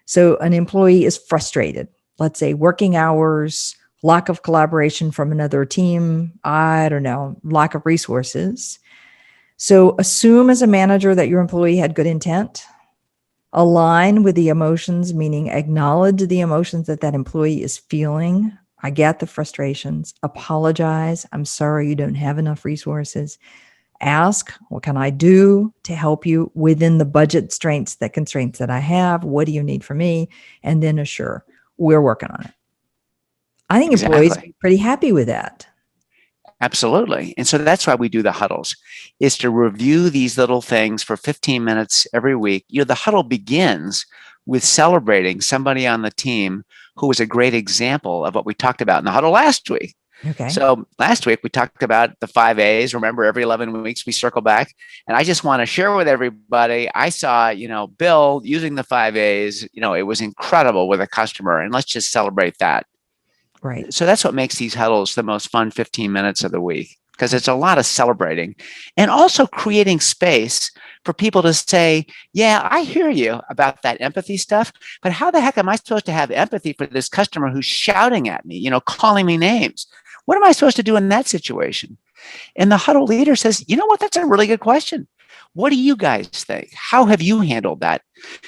So an employee is frustrated, let's say working hours, lack of collaboration from another team, I don't know, lack of resources. So assume as a manager that your employee had good intent, align with the emotions, meaning acknowledge the emotions that that employee is feeling. I get the frustrations. Apologize. I'm sorry you don't have enough resources. Ask, what can I do to help you within the budget constraints that I have? What do you need from me? And then assure, we're working on it. I think employees Exactly. are pretty happy with that. Absolutely. And so that's why we do the huddles, is to review these little things for 15 minutes every week. The huddle begins with celebrating somebody on the team who was a great example of what we talked about in the huddle last week. Okay. So last week we talked about the 5 A's. Remember, every 11 weeks we circle back. And I just want to share with everybody, I saw, Bill using the 5 A's, it was incredible with a customer. And let's just celebrate that. Right. So that's what makes these huddles the most fun 15 minutes of the week, because it's a lot of celebrating and also creating space for people to say, yeah, I hear you about that empathy stuff, but how the heck am I supposed to have empathy for this customer who's shouting at me, calling me names? What am I supposed to do in that situation? And the huddle leader says, you know what? That's a really good question. What do you guys think? How have you handled that?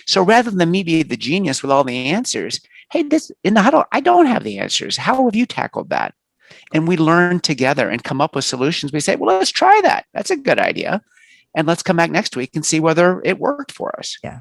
So rather than me be the genius with all the answers, hey, this in the huddle, I don't have the answers. How have you tackled that? And we learn together and come up with solutions. We say, well, let's try that. That's a good idea. And let's come back next week and see whether it worked for us. Yeah.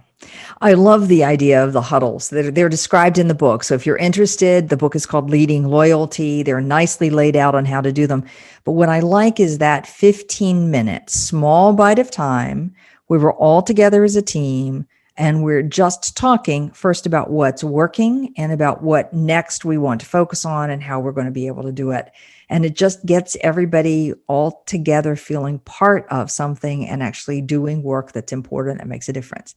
I love the idea of the huddles. They're described in the book. So if you're interested, the book is called Leading Loyalty. They're nicely laid out on how to do them. But what I like is that 15 minutes, small bite of time, where we're all together as a team and we're just talking first about what's working and about what next we want to focus on and how we're going to be able to do it. And it just gets everybody all together feeling part of something and actually doing work that's important and makes a difference.